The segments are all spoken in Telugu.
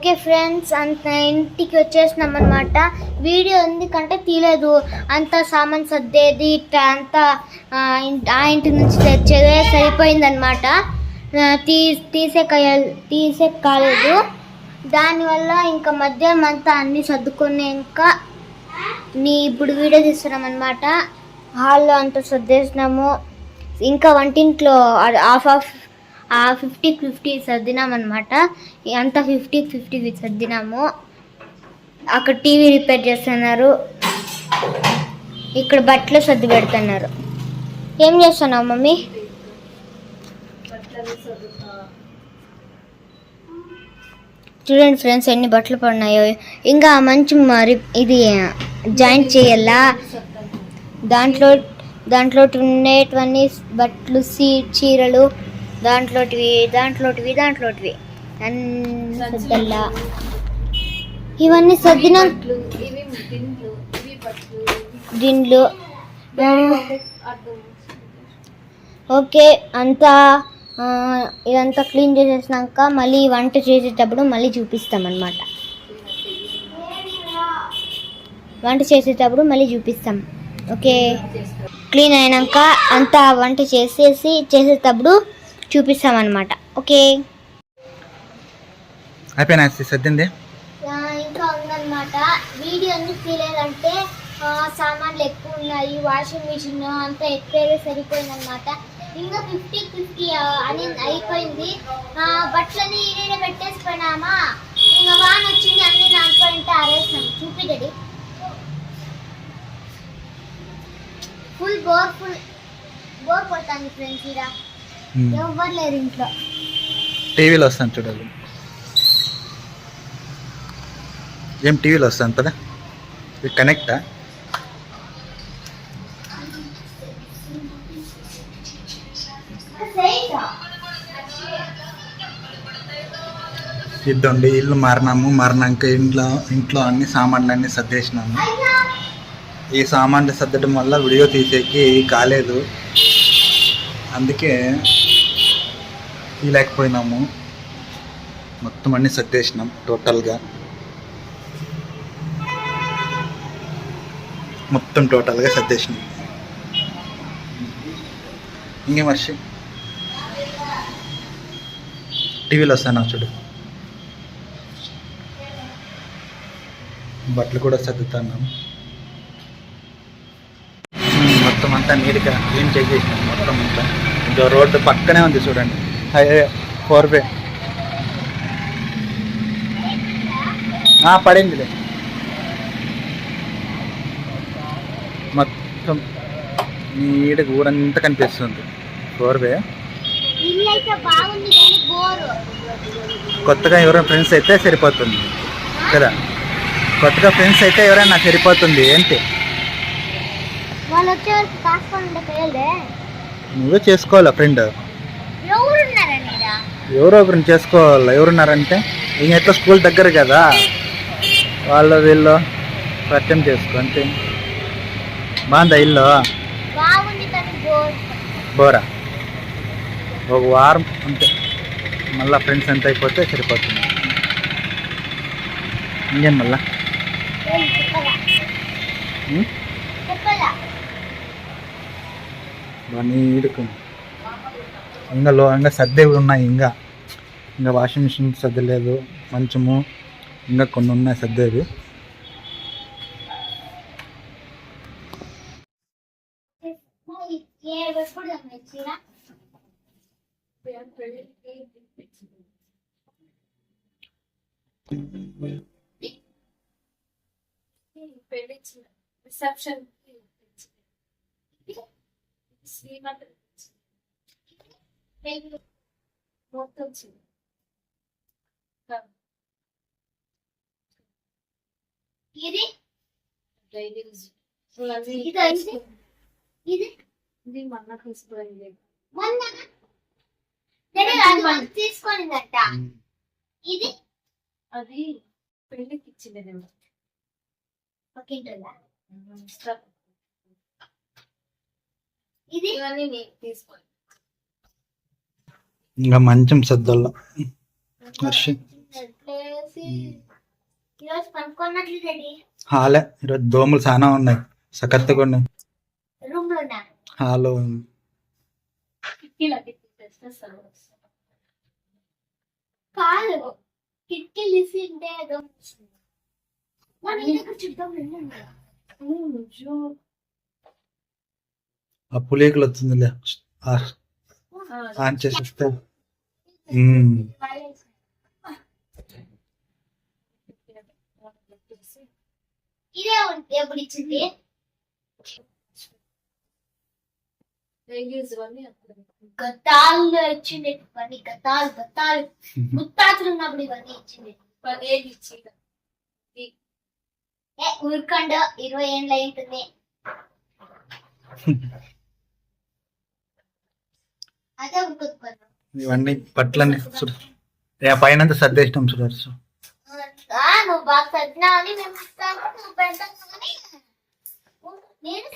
ఓకే ఫ్రెండ్స్, అంత ఇంటికి వచ్చేసినాం అనమాట. వీడియో ఎందుకంటే తీయలేదు, అంతా సామాన్ సర్దేది అంతా ఆ ఇంటి నుంచి తెచ్చేదే సరిపోయిందనమాట. తీసే కాలేదు. దానివల్ల ఇంకా మధ్యాహ్నం అంతా అన్నీ సర్దుకొని ఇంకా ఇప్పుడు వీడియో తీస్తున్నాం అనమాట. హాల్లో అంతా సర్దేసినాము. ఇంకా వంటింట్లో హాఫ్ 50-50 సర్దినామన్నమాట. అంతా 50-50 సర్దినాము. అక్కడ టీవీ రిపేర్ చేస్తున్నారు, ఇక్కడ బట్టలు సర్ది పెడుతున్నారు. ఏం చేస్తున్నావు మమ్మీ? చూడండి ఫ్రెండ్స్, ఎన్ని బట్టలు పడినాయో. ఇంకా మంచి మరి ఇది జాయింట్ చేయాలా. దాంట్లో ఉండేటివన్నీ బట్టలు, చీరలు, దాంట్లోటివి అన్నీ ఇవన్నీ సర్దిన దిండ్లు. ఓకే, అంతా ఇదంతా క్లీన్ చేసేసినాక మళ్ళీ వంట చేసేటప్పుడు మళ్ళీ చూపిస్తాం అన్నమాట. ఓకే, క్లీన్ అయినాక అంతా వంట చేసేటప్పుడు చూపిస్తాం అన్నమాట. ఓకే, అయిపోయినా సర్దింది. ఇంకా ఉందన్నమాట. వీడియో ఎందుకు తీయలేదంటే సామాన్లు ఎక్కువ ఉన్నాయి, వాషింగ్ మిషన్ అంతా ఎక్కువగా సరిపోయిందన్నమాట. ఇంకా 50-50 అని అయిపోయింది. బట్టలని ఈడే పెట్టేసిపోయినామా, ఇంకా వాన వచ్చింది, అన్ని నానిపోయింటే ఆరేసినాం. చూపిడండి. ఫుల్ బోర్ కొడుతుంది ఫ్రెండ్స్. ఇలా ఎవరు లేరు ఇంట్లో. టీవీలో వస్తాను చూడాలి. ఏం టీవీలో వస్తాను కదా, ఇది కనెక్టా? ఇద్దండి, ఇల్లు మారినాక ఇంట్లో అన్ని సామాన్లు అన్నీ సర్దేసినాము. ఈ సామాన్లు సర్దడం వల్ల వీడియో తీసేకి కాలేదు, అందుకే తీయలేకపోయినాము. మొత్తం అన్నీ సర్దేసినాం టోటల్గా సర్దేసినాం. ఇంకేం వర్షి టీవీలో వస్తాను చూడు. బట్టలు కూడా సర్దుతున్నాం. మొత్తం అంతా నీట్గా క్లీన్ చేసేసినాం. మొత్తం అంతా ఇంకా రోడ్డు పక్కనే ఉంది చూడండి, హైవే 4 పడిందిలే. మొత్తం నీట్గా ఊరంతా కనిపిస్తుంది 4 కొత్తగా ఎవరైనా ఫ్రెండ్స్ అయితే సరిపోతుంది కదా, ఎవరైనా సరిపోతుంది. ఏంటి నువ్వే చేసుకోవాలా ఫ్రెండ్, ఎవరో ఒకరిని చేసుకోవాలా. ఎవరున్నారంటే ఇంక ఎట్లా స్కూల్ దగ్గర కదా, వీళ్ళు పరిచయం చేసుకో అంతే. బాగుందా ఇల్లు? బోరా ఒక వారం అంతే, మళ్ళీ ఫ్రెండ్స్ ఎంత అయిపోతే సరిపోతుంది. ఇంకేం మళ్ళా నీడుకు ఇంకా సర్దేవి ఉన్నాయి. ఇంకా వాషింగ్ మిషన్ సర్దలేదు, మంచము ఇంకా కొన్ని ఉన్నాయి సర్దేవి. రిసెప్షన్ శ్రీమంత్ మొత్తం ఇది మొన్న తీసుకోండి, తీసుకోనిందట. ఇది అది పెళ్ళికి ఇచ్చిందేమో. ఇది తీసుకోండి. ఇంకా మంచం సర్దల్లో వేసి ఈరోజు పనుకున్నట్లు రెడీ హాలే ఈరోజు దోమలు చాలా ఉన్నాయి, సకత్తుగా ఉన్నాయి. రూమ్ లోనా హాలో కిటికీలు అన్ని తీసేస్తారు. కాదు కిటికీలు తీసి ఉంటే ఏదో మన ఇంటి దగ్గర చూద్దాం వెళ్ళండి. ఆ పులీకులు వచ్చిందిలే, ఆన్ చేసేస్తే. ఇదే ఎప్పుడు ఇచ్చింది గతాల్లో ఇచ్చింది ఇవన్నీ గతాలు ముత్తాతలు ఉన్నప్పుడు ఇవన్నీ ఇచ్చింది. ఊరికండ 20 ఏళ్ళు అవుతుంది. అదే ఉరుకుతున్నా ఇవన్నీ బట్టలన్నీ పైన సర్దేసినాం సుదర్శు. నువ్వు బాగా చదివినావు అని మేము ఇస్తాము, నువ్వు పెడతావు కానీ నేను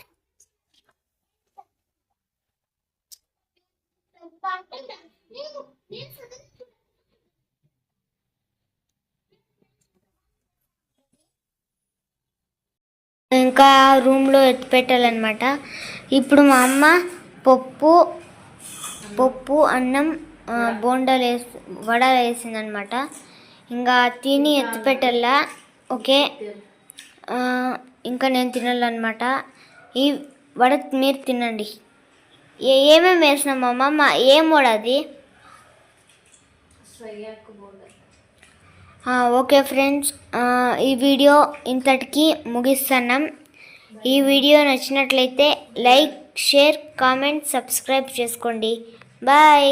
ఇంకా రూమ్లో ఎత్తి పెట్టాలన్నమాట. ఇప్పుడు మా అమ్మ పప్పు అన్నం బోండాలు వడలు వేసిందనమాట. ఇంకా తిని ఎత్తి పెట్టాలా. ఓకే, ఇంకా నేను తినాలన్నమాట. ఈ వడ మీరు తినండి. ఏమేమి వేసినాం అమ్మ? ఏం వడ అది? ఓకే ఫ్రెండ్స్, ఈ వీడియో ఇంతటికి ముగిస్తున్నాం. ఈ వీడియో నచ్చినట్లయితే లైక్, షేర్, కామెంట్, సబ్స్క్రైబ్ చేసుకోండి. బాయ్.